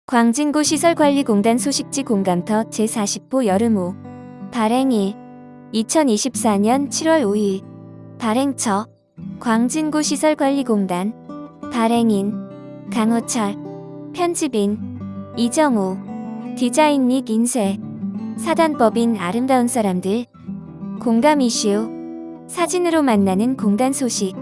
광진구 시설관리공단 소식지 공감터 제40호 여름호 발행일 2024년 7월 5일 발행처 광진구 시설관리공단 발행인 강호철 편집인 이정우 디자인 및 인쇄 사단법인 아름다운 사람들 공감 이슈 사진으로 만나는 공단 소식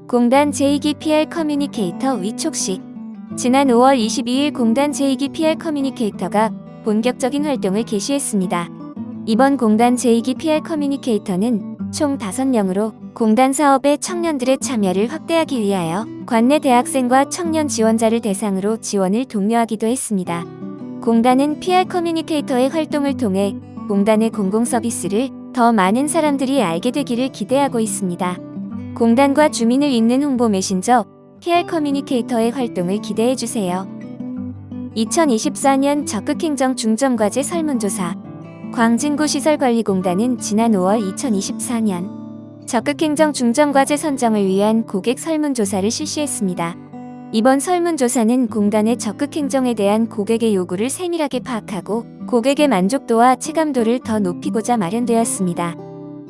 공단 제2기 PR 커뮤니케이터 위촉식 지난 5월 22일 공단 제2기 PR 커뮤니케이터가 본격적인 활동을 개시했습니다. 이번 공단 제2기 PR 커뮤니케이터는 총 5명으로 공단 사업에 청년들의 참여를 확대하기 위하여 관내 대학생과 청년 지원자를 대상으로 지원을 독려하기도 했습니다. 공단은 PR 커뮤니케이터의 활동을 통해 공단의 공공서비스를 더 많은 사람들이 알게 되기를 기대하고 있습니다. 공단과 주민을 잇는 홍보 메신저 PR 커뮤니케이터의 활동을 기대해주세요. 2024년 적극행정 중점과제 설문조사 광진구 시설관리공단은 지난 5월 2024년 적극행정 중점과제 선정을 위한 고객 설문조사를 실시했습니다. 이번 설문조사는 공단의 적극행정에 대한 고객의 요구를 세밀하게 파악하고 고객의 만족도와 체감도를 더 높이고자 마련되었습니다.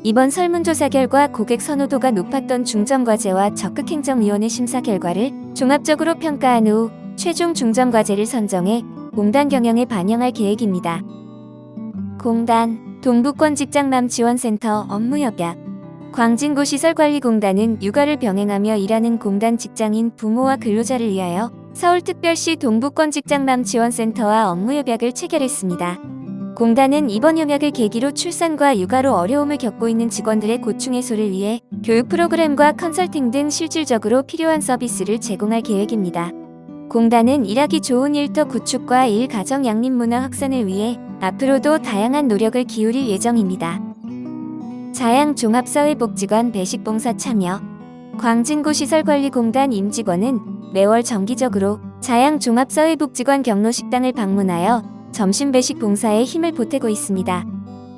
이번 설문조사 결과 고객 선호도가 높았던 중점과제와 적극행정위원회 심사 결과를 종합적으로 평가한 후 최종 중점과제를 선정해 공단 경영에 반영할 계획입니다. 공단 동부권 직장맘 지원센터 업무협약 광진구 시설관리공단은 육아를 병행하며 일하는 공단 직장인 부모와 근로자를 위하여 서울특별시 동부권 직장맘 지원센터와 업무협약을 체결했습니다. 공단은 이번 협약을 계기로 출산과 육아로 어려움을 겪고 있는 직원들의 고충 해소를 위해 교육 프로그램과 컨설팅 등 실질적으로 필요한 서비스를 제공할 계획입니다. 공단은 일하기 좋은 일터 구축과 일가정 양립문화 확산을 위해 앞으로도 다양한 노력을 기울일 예정입니다. 자양종합사회복지관 배식봉사 참여 광진구 시설관리공단 임직원은 매월 정기적으로 자양종합사회복지관 경로식당을 방문하여 점심 배식 봉사에 힘을 보태고 있습니다.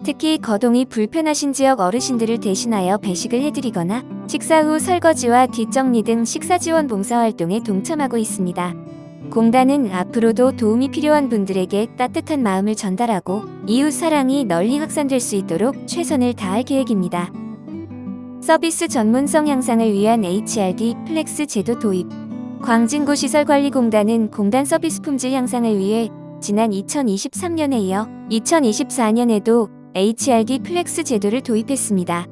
특히 거동이 불편하신 지역 어르신들을 대신하여 배식을 해드리거나 식사 후 설거지와 뒷정리 등 식사 지원 봉사활동에 동참하고 있습니다. 공단은 앞으로도 도움이 필요한 분들에게 따뜻한 마음을 전달하고 이웃 사랑이 널리 확산될 수 있도록 최선을 다할 계획입니다. 서비스 전문성 향상을 위한 HRD 플렉스 제도 도입 광진구 시설관리공단은 공단 서비스 품질 향상을 위해 지난 2023년에 이어 2024년에도 HRD 플렉스 제도를 도입했습니다.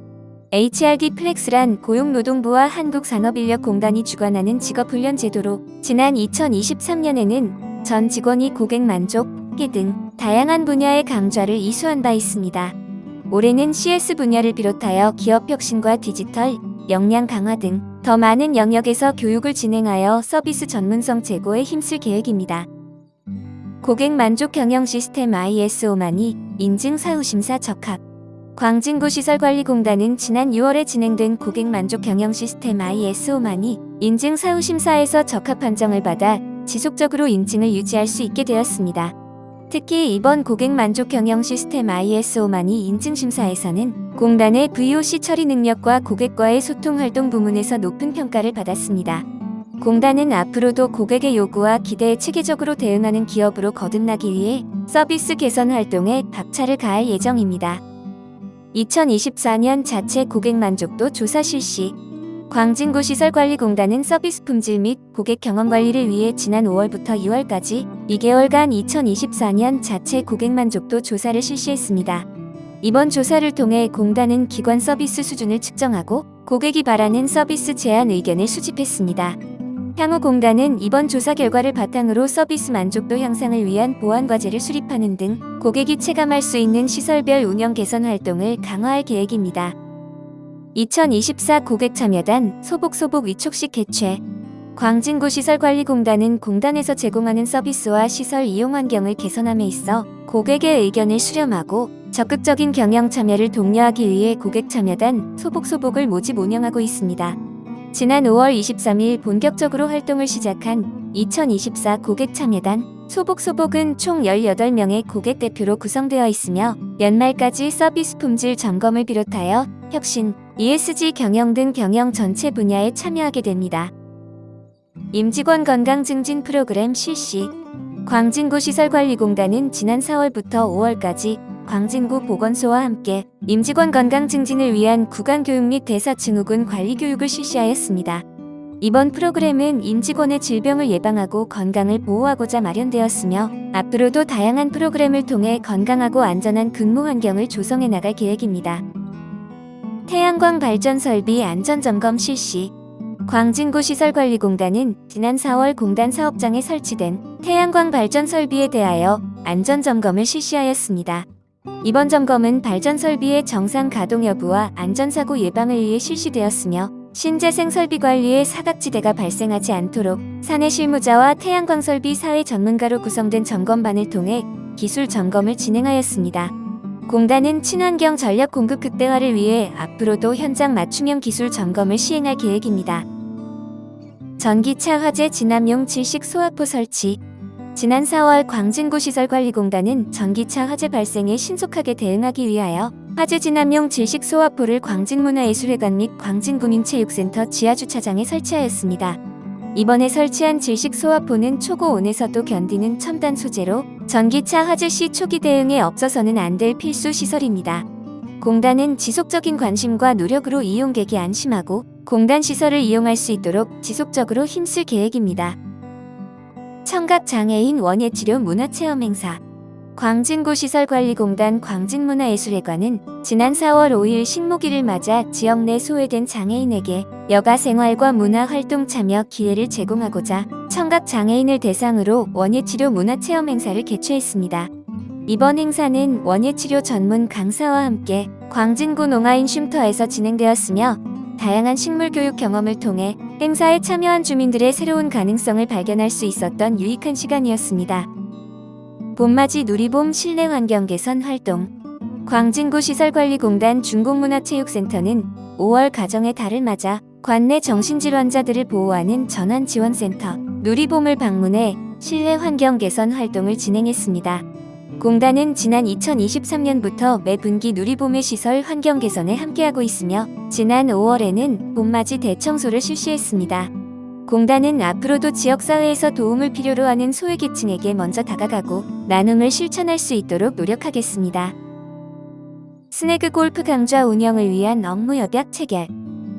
HRD 플렉스란 고용노동부와 한국산업인력공단이 주관하는 직업훈련 제도로 지난 2023년에는 전 직원이 고객 만족, 등 다양한 분야의 강좌를 이수한 바 있습니다. 올해는 CS 분야를 비롯하여 기업 혁신과 디지털, 역량 강화 등 더 많은 영역에서 교육을 진행하여 서비스 전문성 제고에 힘쓸 계획입니다. 고객 만족 경영 시스템 ISO-만이 인증 사후심사 적합 광진구 시설관리공단은 지난 6월에 진행된 고객 만족 경영 시스템 ISO-만이 인증 사후심사에서 적합 판정을 받아 지속적으로 인증을 유지할 수 있게 되었습니다. 특히 이번 고객 만족 경영 시스템 ISO-만이 인증심사에서는 공단의 VOC 처리 능력과 고객과의 소통 활동 부문에서 높은 평가를 받았습니다. 공단은 앞으로도 고객의 요구와 기대에 체계적으로 대응하는 기업으로 거듭나기 위해 서비스 개선 활동에 박차를 가할 예정입니다. 2024년 자체 고객 만족도 조사 실시 광진구 시설관리공단은 서비스 품질 및 고객 경험 관리를 위해 지난 5월부터 6월까지 2개월간 2024년 자체 고객 만족도 조사를 실시했습니다. 이번 조사를 통해 공단은 기관 서비스 수준을 측정하고 고객이 바라는 서비스 제안 의견을 수집했습니다. 향후 공단은 이번 조사 결과를 바탕으로 서비스 만족도 향상을 위한 보완 과제를 수립하는 등 고객이 체감할 수 있는 시설별 운영 개선 활동을 강화할 계획입니다. 2024 고객 참여단 소복소복 위촉식 개최 광진구 시설관리공단은 공단에서 제공하는 서비스와 시설 이용 환경을 개선함에 있어 고객의 의견을 수렴하고 적극적인 경영 참여를 독려하기 위해 고객 참여단 소복소복을 모집 운영하고 있습니다. 지난 5월 23일 본격적으로 활동을 시작한 2024 고객 참여단 소복소복은 총 18명의 고객 대표로 구성되어 있으며 연말까지 서비스 품질 점검을 비롯하여 혁신, ESG 경영 등 경영 전체 분야에 참여하게 됩니다. 임직원 건강 증진 프로그램 실시. 광진구시설관리공단은 지난 4월부터 5월까지 광진구 보건소와 함께 임직원 건강 증진을 위한 구강교육 및 대사증후군 관리 교육을 실시하였습니다. 이번 프로그램은 임직원의 질병을 예방하고 건강을 보호하고자 마련되었으며 앞으로도 다양한 프로그램을 통해 건강하고 안전한 근무 환경을 조성해 나갈 계획입니다. 태양광 발전 설비 안전점검 실시. 광진구시설관리공단은 지난 4월 공단 사업장에 설치된 태양광 발전 설비에 대하여 안전점검을 실시하였습니다. 이번 점검은 발전 설비의 정상 가동 여부와 안전사고 예방을 위해 실시되었으며 신재생 설비 관리에 사각지대가 발생하지 않도록 사내 실무자와 태양광 설비 사회 전문가로 구성된 점검반을 통해 기술 점검을 진행하였습니다. 공단은 친환경 전력 공급 극대화를 위해 앞으로도 현장 맞춤형 기술 점검을 시행할 계획입니다. 전기차 화재 진압용 질식 소화포 설치. 지난 4월 광진구시설관리공단은 전기차 화재 발생에 신속하게 대응하기 위하여 화재 진압용 질식 소화포를 광진문화예술회관 및 광진구민체육센터 지하주차장에 설치하였습니다. 이번에 설치한 질식 소화포는 초고 온에서도 견디는 첨단 소재로 전기차 화재 시 초기 대응에 없어서는 안 될 필수 시설입니다. 공단은 지속적인 관심과 노력으로 이용객이 안심하고 공단 시설을 이용할 수 있도록 지속적으로 힘쓸 계획입니다. 청각장애인 원예치료 문화체험 행사. 광진구시설관리공단 광진문화예술회관은 지난 4월 5일 식목일을 맞아 지역 내 소외된 장애인에게 여가 생활과 문화활동 참여 기회를 제공하고자 청각장애인을 대상으로 원예치료 문화체험 행사를 개최했습니다. 이번 행사는 원예치료 전문 강사와 함께 광진구 농아인 쉼터에서 진행되었으며 다양한 식물교육 경험을 통해 행사에 참여한 주민들의 새로운 가능성을 발견할 수 있었던 유익한 시간이었습니다. 봄맞이 누리봄 실내 환경 개선 활동. 광진구시설관리공단 중공문화체육센터는 5월 가정의 달을 맞아 관내 정신질환자들을 보호하는 전환지원센터 누리봄을 방문해 실내 환경 개선 활동을 진행했습니다. 공단은 지난 2023년부터 매 분기 누리봄의 시설 환경 개선에 함께하고 있으며 지난 5월에는 봄맞이 대청소를 실시했습니다. 공단은 앞으로도 지역사회에서 도움을 필요로 하는 소외계층에게 먼저 다가가고 나눔을 실천할 수 있도록 노력하겠습니다. 스네그 골프 강좌 운영을 위한 업무 협약 체결.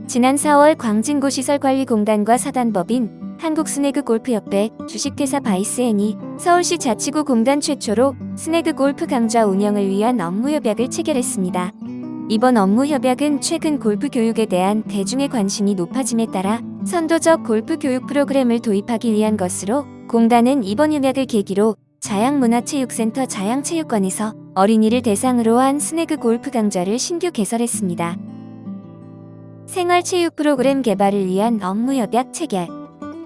지난 4월 광진구시설관리공단과 사단법인 한국스네그골프협회 주식회사 바이스앤이 서울시 자치구 공단 최초로 스네그 골프 강좌 운영을 위한 업무 협약을 체결했습니다. 이번 업무 협약은 최근 골프 교육에 대한 대중의 관심이 높아짐에 따라 선도적 골프 교육 프로그램을 도입하기 위한 것으로 공단은 이번 협약을 계기로 자양문화체육센터 자양체육관에서 어린이를 대상으로 한 스네그 골프 강좌를 신규 개설했습니다. 생활체육 프로그램 개발을 위한 업무 협약 체결.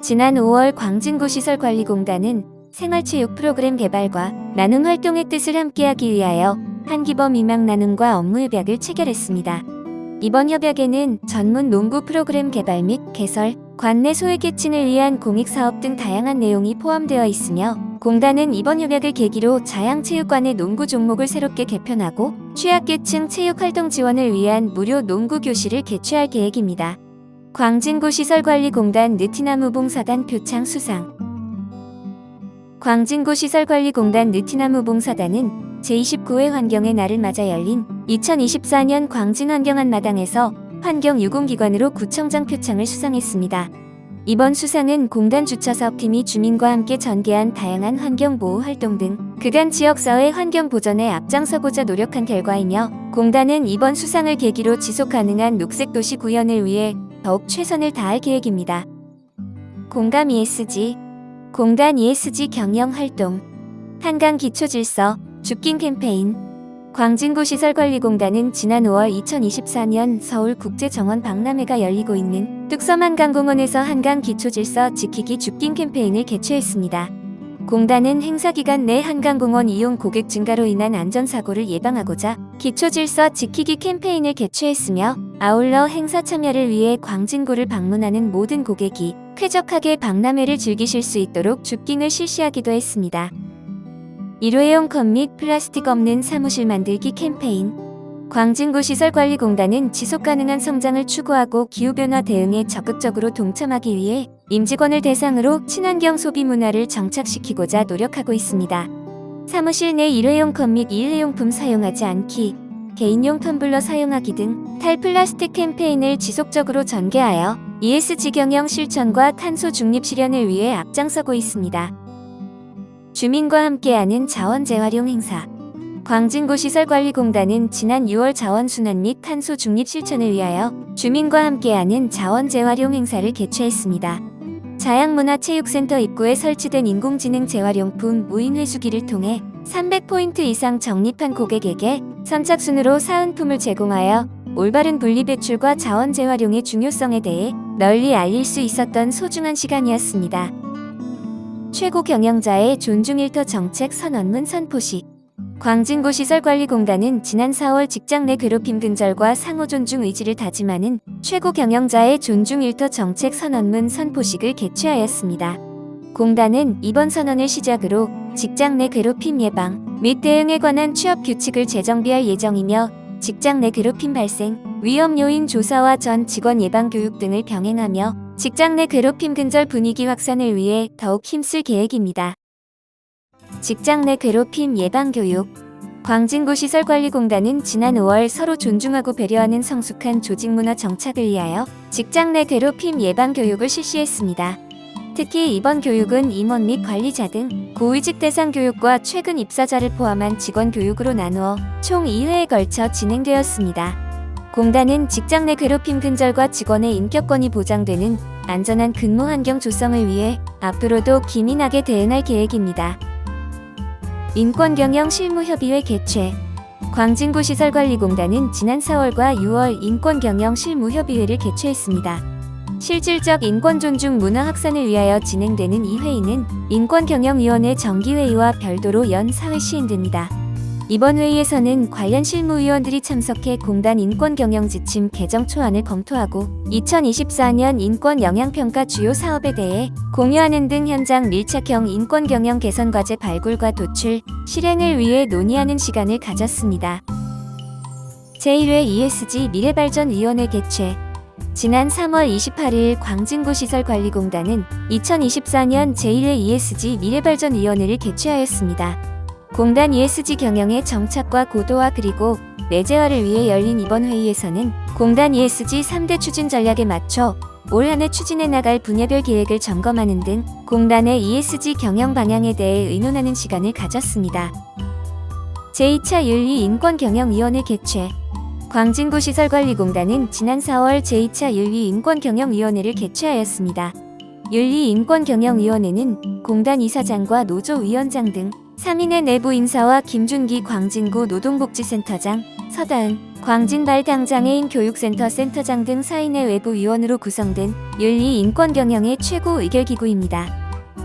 지난 5월 광진구시설관리공단은 생활체육 프로그램 개발과 나눔 활동의 뜻을 함께하기 위하여 한기범 임양 나눔과 업무 협약을 체결했습니다. 이번 협약에는 전문 농구 프로그램 개발 및 개설, 관내 소외계층을 위한 공익사업 등 다양한 내용이 포함되어 있으며 공단은 이번 협약을 계기로 자양체육관의 농구 종목을 새롭게 개편하고 취약계층 체육활동 지원을 위한 무료 농구 교실을 개최할 계획입니다. 광진구시설관리공단 느티나무 봉사단 표창 수상. 광진구시설관리공단 느티나무 봉사단은 제29회 환경의 날을 맞아 열린 2024년 광진환경한마당에서 환경유공기관으로 구청장 표창을 수상했습니다. 이번 수상은 공단 주처사업팀이 주민과 함께 전개한 다양한 환경보호 활동 등 그간 지역사회 환경 보전에 앞장서고자 노력한 결과이며 공단은 이번 수상을 계기로 지속가능한 녹색도시 구현을 위해 더욱 최선을 다할 계획입니다. 공감 ESG. 공단 ESG 경영활동. 한강기초질서 죽긴 캠페인. 광진구시설관리공단은 지난 5월 2024년 서울국제정원 박람회가 열리고 있는 뚝섬 한강공원에서 한강기초질서 지키기 죽긴 캠페인을 개최했습니다. 공단은 행사 기간 내 한강공원 이용 고객 증가로 인한 안전사고를 예방하고자 기초질서 지키기 캠페인을 개최했으며 아울러 행사 참여를 위해 광진구를 방문하는 모든 고객이 쾌적하게 박람회를 즐기실 수 있도록 죽깅을 실시하기도 했습니다. 일회용 컵 및 플라스틱 없는 사무실 만들기 캠페인. 광진구시설관리공단은 지속가능한 성장을 추구하고 기후변화 대응에 적극적으로 동참하기 위해 임직원을 대상으로 친환경 소비 문화를 정착시키고자 노력하고 있습니다. 사무실 내 일회용 컵 및 일회용품 사용하지 않기, 개인용 텀블러 사용하기 등 탈플라스틱 캠페인을 지속적으로 전개하여 ESG 경영 실천과 탄소 중립 실현을 위해 앞장서고 있습니다. 주민과 함께하는 자원 재활용 행사. 광진구시설관리공단은 지난 6월 자원순환 및 탄소 중립 실천을 위하여 주민과 함께하는 자원 재활용 행사를 개최했습니다. 자양문화체육센터 입구에 설치된 인공지능 재활용품 무인 회수기를 통해 300포인트 이상 적립한 고객에게 선착순으로 사은품을 제공하여 올바른 분리배출과 자원 재활용의 중요성에 대해 널리 알릴 수 있었던 소중한 시간이었습니다. 최고 경영자의 존중 일터 정책 선언문 선포식. 광진구시설관리공단은 지난 4월 직장 내 괴롭힘 근절과 상호 존중 의지를 다짐하는 최고 경영자의 존중 일터 정책 선언문 선포식을 개최하였습니다. 공단은 이번 선언을 시작으로 직장 내 괴롭힘 예방 및 대응에 관한 취업 규칙을 재정비할 예정이며 직장 내 괴롭힘 발생, 위험 요인 조사와 전 직원 예방 교육 등을 병행하며 직장 내 괴롭힘 근절 분위기 확산을 위해 더욱 힘쓸 계획입니다. 직장 내 괴롭힘 예방 교육. 광진구시설관리공단은 지난 5월 서로 존중하고 배려하는 성숙한 조직문화 정착을 위하여 직장 내 괴롭힘 예방 교육을 실시했습니다. 특히 이번 교육은 임원 및 관리자 등 고위직 대상 교육과 최근 입사자를 포함한 직원 교육으로 나누어 총 2회에 걸쳐 진행되었습니다. 공단은 직장 내 괴롭힘 근절과 직원의 인격권이 보장되는 안전한 근무 환경 조성을 위해 앞으로도 기민하게 대응할 계획입니다. 인권경영 실무협의회 개최. 광진구시설관리공단은 지난 4월과 6월 인권경영 실무협의회를 개최했습니다. 실질적 인권 존중 문화 확산을 위하여 진행되는 이 회의는 인권경영위원회 정기회의와 별도로 연 4회 시행됩니다. 이번 회의에서는 관련 실무위원들이 참석해 공단 인권경영 지침 개정 초안을 검토하고 2024년 인권 영향평가 주요 사업에 대해 공유하는 등 현장 밀착형 인권경영 개선과제 발굴과 도출, 실행을 위해 논의하는 시간을 가졌습니다. 제1회 ESG 미래발전위원회 개최. 지난 3월 28일 광진구시설관리공단은 2024년 제1회 ESG 미래발전위원회를 개최하였습니다. 공단 ESG 경영의 정착과 고도화 그리고 내재화를 위해 열린 이번 회의에서는 공단 ESG 3대 추진 전략에 맞춰 올 한 해 추진해 나갈 분야별 계획을 점검하는 등 공단의 ESG 경영 방향에 대해 의논하는 시간을 가졌습니다. 제2차 윤리 인권경영위원회 개최. 광진구시설관리공단은 지난 4월 제2차 윤리 인권경영위원회를 개최하였습니다. 윤리 인권경영위원회는 공단 이사장과 노조위원장 등 3인의 내부 인사와 김준기 광진구 노동복지센터장, 서다은 광진발당장애인 교육센터 센터장 등 4인의 외부 위원으로 구성된 윤리 인권경영의 최고 의결기구입니다.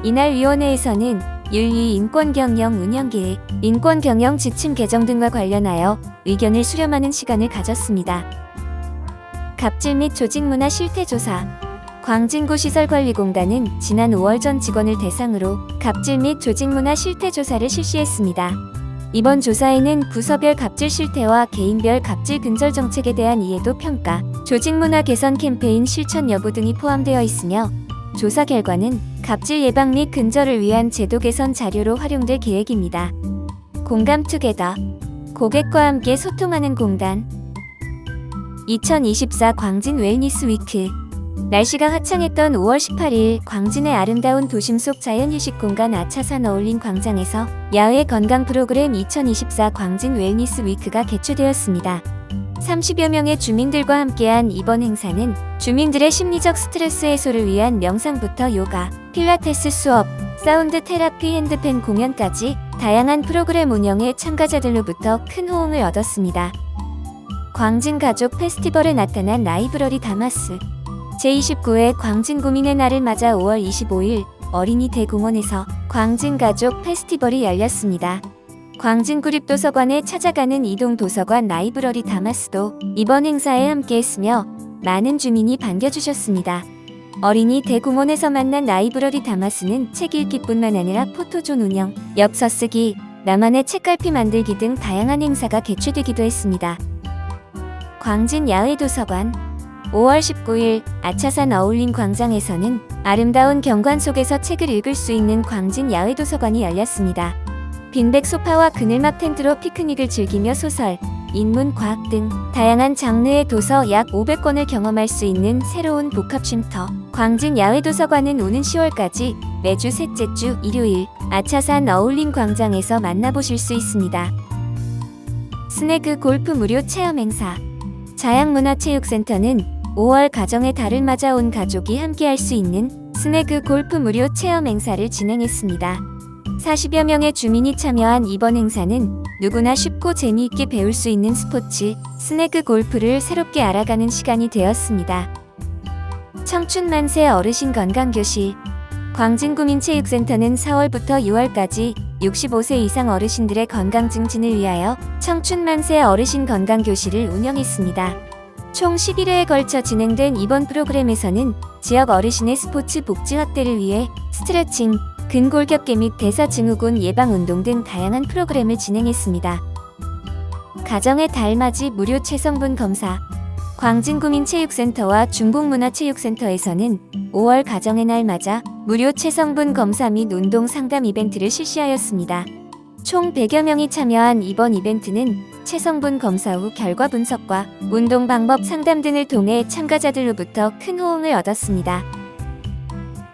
이날 위원회에서는 윤리 인권경영 운영계획, 인권경영 지침 개정 등과 관련하여 의견을 수렴하는 시간을 가졌습니다. 갑질 및 조직문화 실태조사. 광진구시설관리공단은 지난 5월 전 직원을 대상으로 갑질 및 조직문화 실태조사를 실시했습니다. 이번 조사에는 부서별 갑질 실태와 개인별 갑질 근절 정책에 대한 이해도 평가, 조직문화 개선 캠페인 실천 여부 등이 포함되어 있으며 조사 결과는 갑질 예방 및 근절을 위한 제도 개선 자료로 활용될 계획입니다. 공감투게더. 고객과 함께 소통하는 공단. 2024 광진 웰니스 위크. 날씨가 화창했던 5월 18일 광진의 아름다운 도심 속 자연휴식 공간 아차산 어울린 광장에서 야외 건강 프로그램 2024 광진 웰니스 위크가 개최되었습니다. 30여 명의 주민들과 함께한 이번 행사는 주민들의 심리적 스트레스 해소를 위한 명상부터 요가, 필라테스 수업, 사운드 테라피 핸드팬 공연까지 다양한 프로그램 운영에 참가자들로부터 큰 호응을 얻었습니다. 광진 가족 페스티벌에 나타난 라이브러리 다마스. 제29회 광진구민의 날을 맞아 5월 25일 어린이 대공원에서 광진가족 페스티벌이 열렸습니다. 광진구립도서관에 찾아가는 이동 도서관 라이브러리 다마스도 이번 행사에 함께했으며 많은 주민이 반겨주셨습니다. 어린이 대공원에서 만난 라이브러리 다마스는 책 읽기뿐만 아니라 포토존 운영, 엽서 쓰기, 나만의 책갈피 만들기 등 다양한 행사가 개최되기도 했습니다. 광진 야외도서관. 5월 19일 아차산 어울림 광장에서는 아름다운 경관 속에서 책을 읽을 수 있는 광진 야외도서관이 열렸습니다. 빈백 소파와 그늘막 텐트로 피크닉을 즐기며 소설, 인문, 과학 등 다양한 장르의 도서 약 500권을 경험할 수 있는 새로운 복합쉼터 광진 야외도서관은 오는 10월까지 매주 셋째 주 일요일 아차산 어울림 광장에서 만나보실 수 있습니다. 스네그 골프 무료 체험 행사 자양문화체육센터는 5월 가정의 달을 맞아 온 가족이 함께할 수 있는 스네그 골프 무료 체험 행사를 진행했습니다. 40여 명의 주민이 참여한 이번 행사는 누구나 쉽고 재미있게 배울 수 있는 스포츠, 스네그 골프를 새롭게 알아가는 시간이 되었습니다. 청춘 만세 어르신 건강교실 광진구민체육센터는 4월부터 6월까지 65세 이상 어르신들의 건강 증진을 위하여 청춘 만세 어르신 건강교실을 운영했습니다. 총 11회에 걸쳐 진행된 이번 프로그램에서는 지역 어르신의 스포츠 복지 확대를 위해 스트레칭, 근골격계 및 대사증후군 예방운동 등 다양한 프로그램을 진행했습니다. 가정의 달 맞이 무료 체성분 검사 광진구민체육센터와 중북문화체육센터에서는 5월 가정의 날 맞아 무료 체성분 검사 및 운동 상담 이벤트를 실시하였습니다. 총 100여 명이 참여한 이번 이벤트는 체성분 검사 후 결과 분석과 운동 방법 상담 등을 통해 참가자들로부터 큰 호응을 얻었습니다.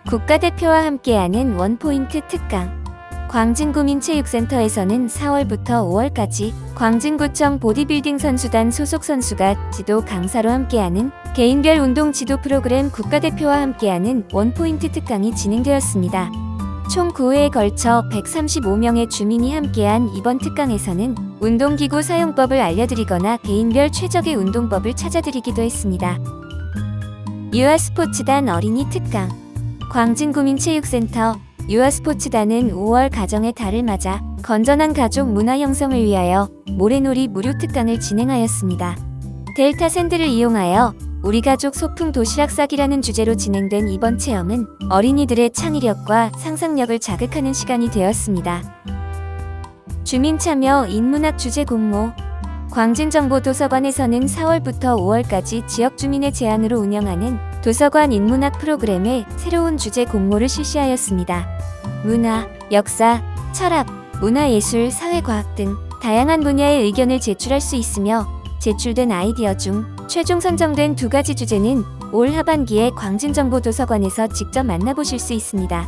국가대표와 함께하는 원포인트 특강 광진구민체육센터에서는 4월부터 5월까지 광진구청 보디빌딩 선수단 소속 선수가 지도 강사로 함께하는 개인별 운동 지도 프로그램 국가대표와 함께하는 원포인트 특강이 진행되었습니다. 총 9회에 걸쳐 135명의 주민이 함께한 이번 특강에서는 운동기구 사용법을 알려드리거나 개인별 최적의 운동법을 찾아드리기도 했습니다. 유아스포츠단 어린이 특강 광진구민체육센터 유아스포츠단은 5월 가정의 달을 맞아 건전한 가족 문화 형성을 위하여 모래놀이 무료 특강을 진행하였습니다. 델타 샌드를 이용하여 우리 가족 소풍 도시락 싸기라는 주제로 진행된 이번 체험은 어린이들의 창의력과 상상력을 자극하는 시간이 되었습니다. 주민 참여 인문학 주제 공모 광진정보도서관에서는 4월부터 5월까지 지역 주민의 제안으로 운영하는 도서관 인문학 프로그램에 새로운 주제 공모를 실시하였습니다. 문화, 역사, 철학, 문화예술, 사회과학 등 다양한 분야의 의견을 제출할 수 있으며 제출된 아이디어 중 최종 선정된 2가지 주제는 올 하반기에 광진정보도서관에서 직접 만나보실 수 있습니다.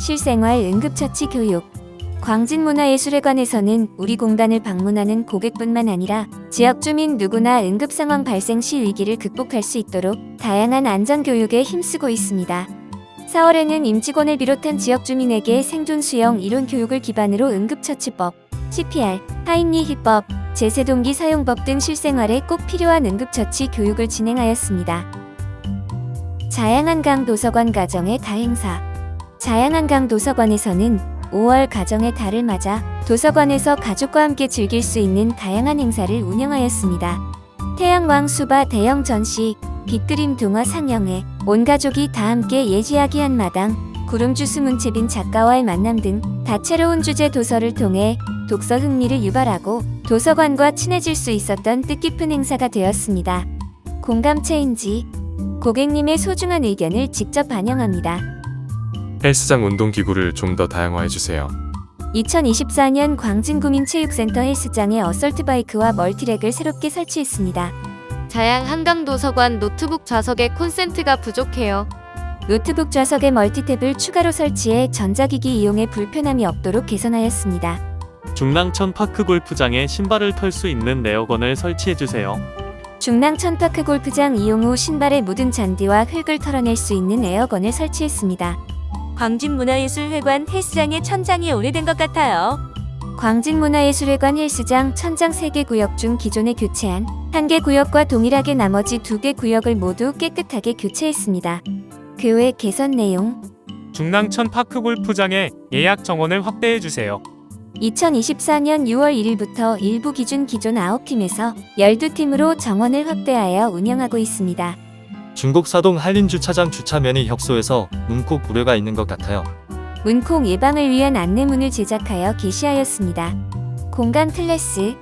실생활 응급처치 교육 광진문화예술회관에서는 우리 공단을 방문하는 고객뿐만 아니라 지역 주민 누구나 응급상황 발생 시 위기를 극복할 수 있도록 다양한 안전교육에 힘쓰고 있습니다. 4월에는 임직원을 비롯한 지역 주민에게 생존 수영 이론 교육을 기반으로 응급처치법, CPR, 하인리히법, 제세동기 사용법 등 실생활에 꼭 필요한 응급처치 교육을 진행하였습니다. 자양한강 도서관 가정의 달 행사 자양한강 도서관에서는 5월 가정의 달을 맞아 도서관에서 가족과 함께 즐길 수 있는 다양한 행사를 운영하였습니다. 태양왕 수바 대형 전시, 빛그림 동화 상영회, 온 가족이 다 함께 예지하기 한마당, 구름주스 문채빈 작가와의 만남 등 다채로운 주제 도서를 통해 독서 흥미를 유발하고 도서관과 친해질 수 있었던 뜻깊은 행사가 되었습니다. 공감 체인지, 고객님의 소중한 의견을 직접 반영합니다. 헬스장 운동기구를 좀 더 다양화해주세요. 2024년 광진구민체육센터 헬스장에 어설트바이크와 멀티랙을 새롭게 설치했습니다. 자양 한강도서관 노트북 좌석에 콘센트가 부족해요. 노트북 좌석에 멀티탭을 추가로 설치해 전자기기 이용에 불편함이 없도록 개선하였습니다. 중랑천 파크 골프장에 신발을 털 수 있는 에어건을 설치해주세요. 중랑천 파크 골프장 이용 후 신발에 묻은 잔디와 흙을 털어낼 수 있는 에어건을 설치했습니다. 광진문화예술회관 헬스장의 천장이 오래된 것 같아요. 광진문화예술회관 헬스장 천장 3개 구역 중 기존에 교체한 1개 구역과 동일하게 나머지 2개 구역을 모두 깨끗하게 교체했습니다. 그 외 개선 내용 중랑천 파크 골프장의 예약 정원을 확대해주세요. 2024년 6월 1일부터 일부 기준 기존 9팀에서 12팀으로 정원을 확대하여 운영하고 있습니다. 중곡사동 한림주차장 주차면이 협소해서 문콕 우려가 있는 것 같아요. 문콕 예방을 위한 안내문을 제작하여 게시하였습니다. 공간 클래스,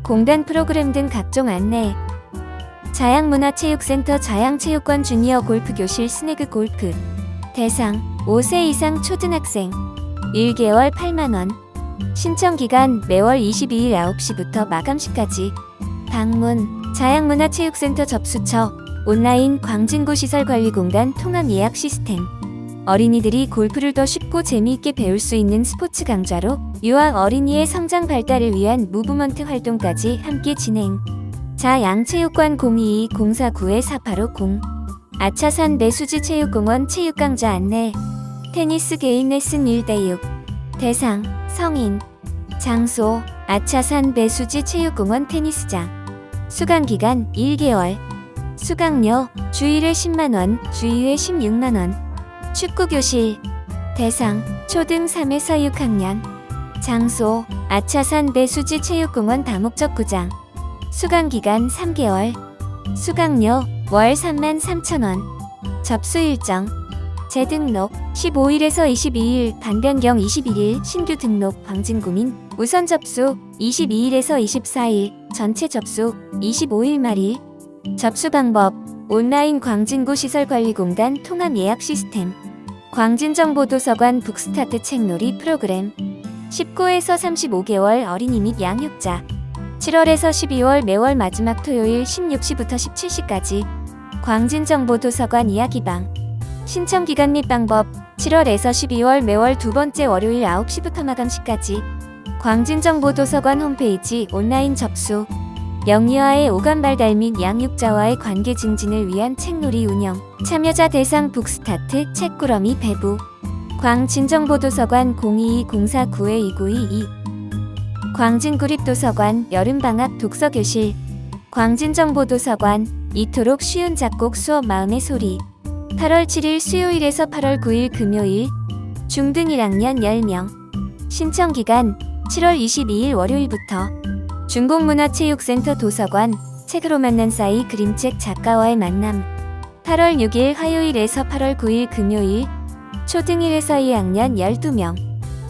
공단 프로그램 등 각종 안내, 자양문화체육센터 자양체육관 주니어 골프교실 스네그 골프 대상 5세 이상 초등학생 1개월 8만원 신청기간 매월 22일 9시부터 마감시까지 방문 자양문화체육센터 접수처 온라인 광진구시설관리공단 통합 예약 시스템 어린이들이 골프를 더 쉽고 재미있게 배울 수 있는 스포츠 강좌로 유아 어린이의 성장 발달을 위한 무브먼트 활동까지 함께 진행 자양체육관 022-049-4850 아차산 내수지 체육공원 체육강좌 안내 테니스 개인 레슨 1대6 대상 성인 장소 아차산 배수지 체육공원 테니스장 수강기간 1개월 수강료 주일에 10만원 주일에 16만원 축구교실 대상 초등 3에서 6학년 장소 아차산 배수지 체육공원 다목적 구장 수강기간 3개월 수강료 월 33,000원 접수 일정 재등록 15일에서 22일 반변경 21일 신규 등록 광진구민 우선 접수 22일에서 24일 전체 접수 25일 말일 접수 방법 온라인 광진구시설관리공단 통합 예약 시스템 광진정보도서관 북스타트 책놀이 프로그램 19에서 35개월 어린이 및 양육자 7월에서 12월 매월 마지막 토요일 16시부터 17시까지 광진정보도서관 이야기방 신청기간 및 방법 7월에서 12월 매월 두 번째 월요일 9시부터 마감시까지 광진정보도서관 홈페이지 온라인 접수 영유아의 오감 발달 및 양육자와의 관계 증진을 위한 책놀이 운영 참여자 대상 북스타트 책꾸러미 배부 광진정보도서관 022-049-2922 광진구립도서관 여름방학 독서교실 광진정보도서관 이토록 쉬운 작곡 수업 마음의 소리 8월 7일 수요일에서 8월 9일 금요일 중등 1학년 10명 신청기간 7월 22일 월요일부터 중공문화체육센터 도서관 책으로 만난 사이 그림책 작가와의 만남 8월 6일 화요일에서 8월 9일 금요일 초등 1에서 2학년 12명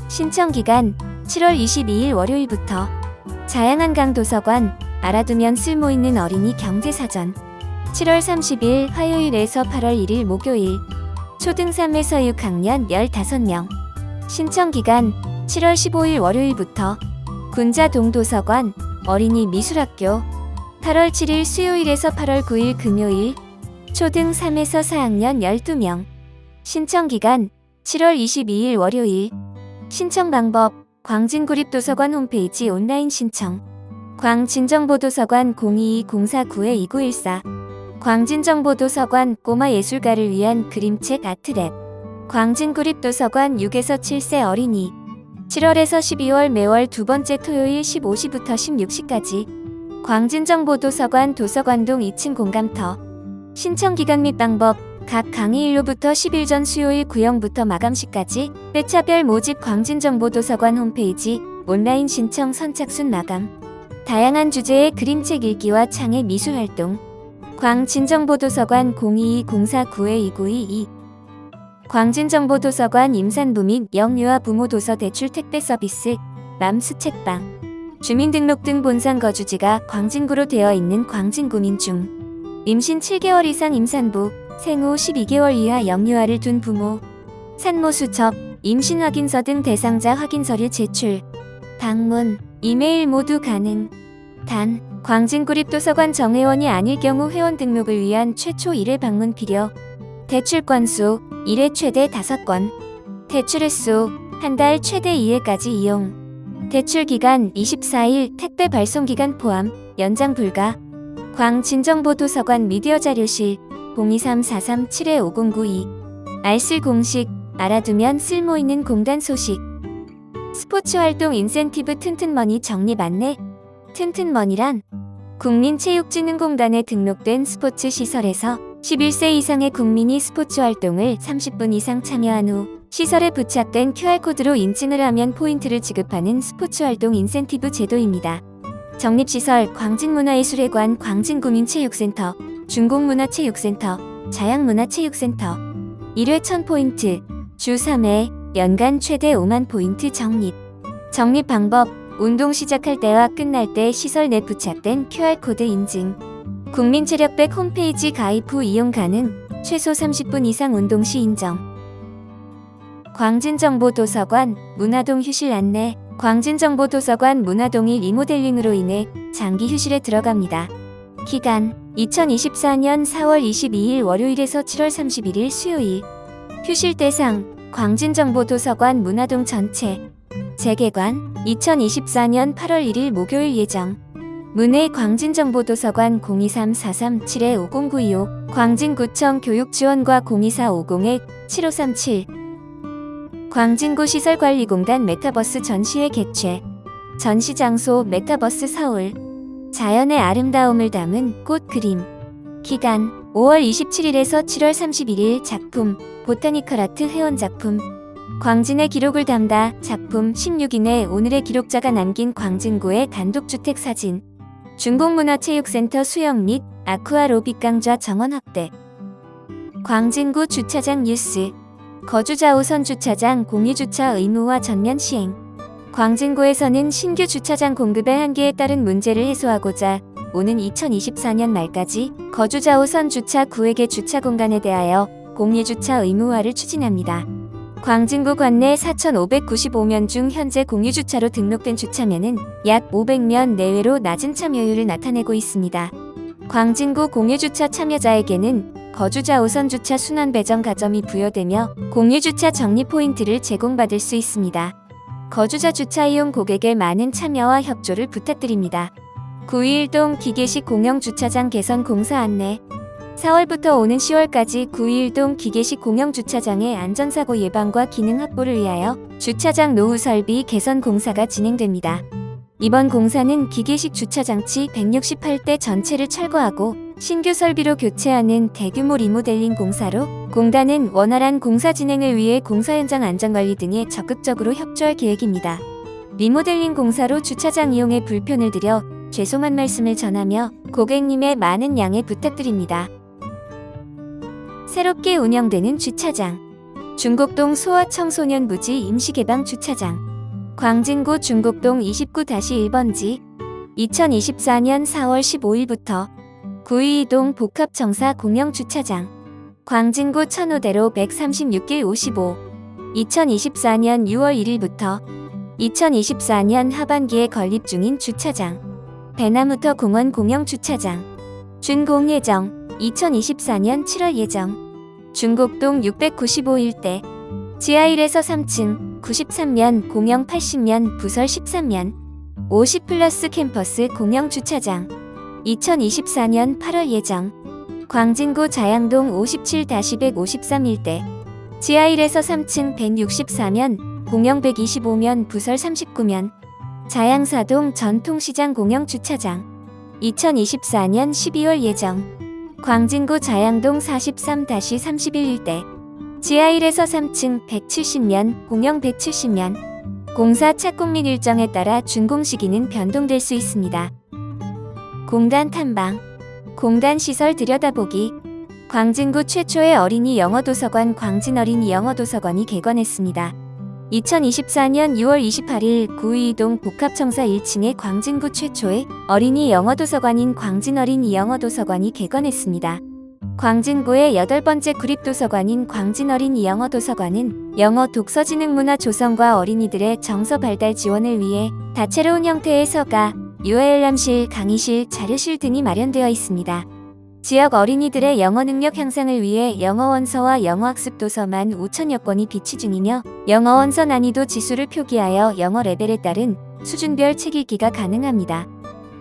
신청기간 7월 22일 월요일부터 자양한강 도서관 알아두면 쓸모있는 어린이 경제사전 7월 30일 화요일에서 8월 1일 목요일 초등 3에서 6학년 15명 신청기간 7월 15일 월요일부터 군자동도서관 어린이 미술학교 8월 7일 수요일에서 8월 9일 금요일 초등 3에서 4학년 12명 신청기간 7월 22일 월요일 신청 방법 광진구립도서관 홈페이지 온라인 신청 광진정보도서관 022-049-2914 광진정보도서관 꼬마 예술가를 위한 그림책 아트랩 광진구립도서관 6에서 7세 어린이 7월에서 12월 매월 두 번째 토요일 15시부터 16시까지 광진정보도서관 도서관동 2층 공감터 신청기간 및 방법 각 강의일로부터 10일 전 수요일 구형부터 마감시까지 회차별 모집 광진정보도서관 홈페이지 온라인 신청 선착순 마감 다양한 주제의 그림책 읽기와 창의 미술활동 광진정보도서관 022-049-2922 광진정보도서관 임산부 및 영유아 부모 도서 대출 택배 서비스 맘스 책방 주민등록 등 본상 거주지가 광진구로 되어 있는 광진구민 중 임신 7개월 이상 임산부 생후 12개월 이하 영유아를 둔 부모 산모 수첩 임신 확인서 등 대상자 확인서류 제출 방문 이메일 모두 가능 단 광진구립도서관 정회원이 아닐 경우 회원 등록을 위한 최초 1회 방문 필요 대출 건수 1회 최대 5건 대출 횟수 한 달 최대 2회까지 이용 대출 기간 24일 택배 발송 기간 포함 연장 불가 광진정보도서관 미디어 자료실 023-437-5092 알쓸 공식 알아두면 쓸모있는 공단 소식 스포츠활동 인센티브 튼튼머니 적립 안내 튼튼머니란 국민체육진흥공단에 등록된 스포츠 시설에서 11세 이상의 국민이 스포츠 활동을 30분 이상 참여한 후 시설에 부착된 QR코드로 인증을 하면 포인트를 지급하는 스포츠활동 인센티브 제도입니다. 적립시설 광진문화예술회관 광진구민체육센터 중공문화체육센터 자양문화체육센터 1회 1000포인트 주 3회 연간 최대 5만 포인트 적립 적립 방법 운동 시작할 때와 끝날 때 시설 내 부착된 QR코드 인증 국민체력백 홈페이지 가입 후 이용 가능. 최소 30분 이상 운동 시 인정. 광진정보도서관 문화동 휴실 안내. 광진정보도서관 문화동이 리모델링으로 인해 장기 휴실에 들어갑니다. 기간 2024년 4월 22일 월요일에서 7월 31일 수요일. 휴실 대상 광진정보도서관 문화동 전체. 재개관 2024년 8월 1일 목요일 예정. 문의 광진정보도서관 023-437-50925 광진구청 교육지원과 02450-7537 광진구 시설관리공단 메타버스 전시회 개최. 전시 장소 메타버스 서울. 자연의 아름다움을 담은 꽃 그림. 기간 5월 27일에서 7월 31일. 작품 보타니컬 아트 회원 작품. 광진의 기록을 담다. 작품 16인의 오늘의 기록자가 남긴 광진구의 단독주택 사진. 중공문화체육센터 수영 및 아쿠아로빅 강좌 정원 확대. 광진구 주차장 뉴스. 거주자 우선 주차장 공유주차 의무화 전면 시행. 광진구에서는 신규 주차장 공급의 한계에 따른 문제를 해소하고자 오는 2024년 말까지 거주자 우선 주차 구획의 주차 공간에 대하여 공유주차 의무화를 추진합니다. 광진구 관내 4,595면 중 현재 공유주차로 등록된 주차면은 약 500면 내외로 낮은 참여율을 나타내고 있습니다. 광진구 공유주차 참여자에게는 거주자 우선 주차 순환 배정 가점이 부여되며 공유주차 적립 포인트를 제공받을 수 있습니다. 거주자 주차 이용 고객의 많은 참여와 협조를 부탁드립니다. 921동 기계식 공영주차장 개선 공사 안내. 4월부터 오는 10월까지 921동 기계식 공영주차장의 안전사고 예방과 기능 확보를 위하여 주차장 노후 설비 개선 공사가 진행됩니다. 이번 공사는 기계식 주차장치 168대 전체를 철거하고 신규 설비로 교체하는 대규모 리모델링 공사로 공단은 원활한 공사 진행을 위해 공사 현장 안전관리 등에 적극적으로 협조할 계획입니다. 리모델링 공사로 주차장 이용에 불편을 드려 죄송한 말씀을 전하며 고객님의 많은 양해 부탁드립니다. 새롭게 운영되는 주차장. 중곡동 소아청소년 부지 임시개방 주차장. 광진구 중곡동 29-1번지 2024년 4월 15일부터 922동 복합청사 공영주차장. 광진구 천호대로 136길 55 2024년 6월 1일부터 2024년 하반기에 건립 중인 주차장. 배나무터 공원 공영주차장. 준공 예정 2024년 7월 예정. 중곡동 695일대 지하 1에서 3층 93면 공영 80면 부설 13면 50+ 캠퍼스 공영주차장. 2024년 8월 예정. 광진구 자양동 57-153일대 지하 1에서 3층 164면 공영 125면 부설 39면 자양사동 전통시장 공영주차장. 2024년 12월 예정. 광진구 자양동 43-31일대 지하 1에서 3층 170면 공영 170면 공사 착공 및 일정에 따라 준공 시기는 변동될 수 있습니다. 공단 탐방. 공단 시설 들여다보기. 광진구 최초의 어린이 영어도서관 광진어린이 영어도서관이 개관했습니다. 2024년 6월 28일 922동 복합청사 1층에 광진구 최초의 어린이 영어도서관인 광진어린이 영어도서관이 개관했습니다. 광진구의 8번째 구립도서관인 광진어린이 영어도서관은 영어 독서 지능 문화 조성과 어린이들의 정서 발달 지원을 위해 다채로운 형태의 서가, UR람실, 강의실, 자료실 등이 마련되어 있습니다. 지역 어린이들의 영어 능력 향상을 위해 영어 원서와 영어 학습 도서 15,000여 권이 비치 중이며 영어 원서 난이도 지수를 표기하여 영어 레벨에 따른 수준별 책 읽기가 가능합니다.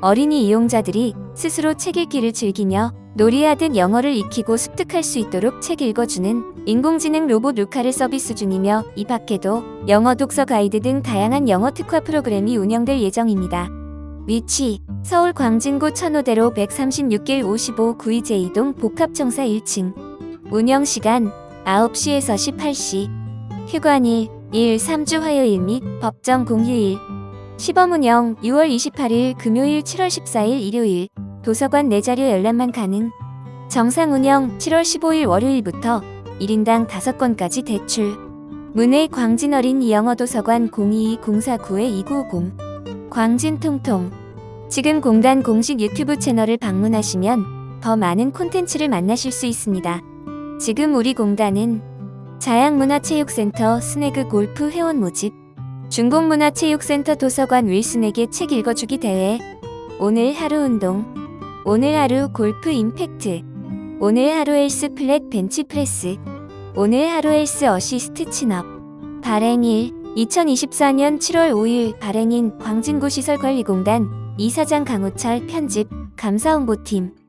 어린이 이용자들이 스스로 책 읽기를 즐기며 놀이하듯 영어를 익히고 습득할 수 있도록 책 읽어주는 인공지능 로봇 루카를 서비스 중이며 이 밖에도 영어 독서 가이드 등 다양한 영어 특화 프로그램이 운영될 예정입니다. 위치 서울 광진구 천호대로 136길 55 구이제2동 복합청사 1층. 운영시간 9시에서 18시. 휴관일 1, 3주 화요일 및 법정 공휴일. 시범운영 6월 28일 금요일 7월 14일 일요일. 도서관 내 자료 열람만 가능. 정상운영 7월 15일 월요일부터 1인당 5건까지 대출. 문의 광진어린이 영어도서관 022-049-2950. 광진통통. 지금 공단 공식 유튜브 채널을 방문하시면 더 많은 콘텐츠를 만나실 수 있습니다. 지금 우리 공단은 자양문화체육센터 스네그 골프 회원 모집, 중공문화체육센터 도서관 윌슨에게 책 읽어주기 대회, 오늘 하루 운동, 오늘 하루 골프 임팩트, 오늘 하루 헬스 플랫 벤치 프레스, 오늘 하루 헬스 어시스트 친업, 발행일 2024년 7월 5일 발행인 광진구 시설관리공단 이사장 강우철 편집 감사홍보팀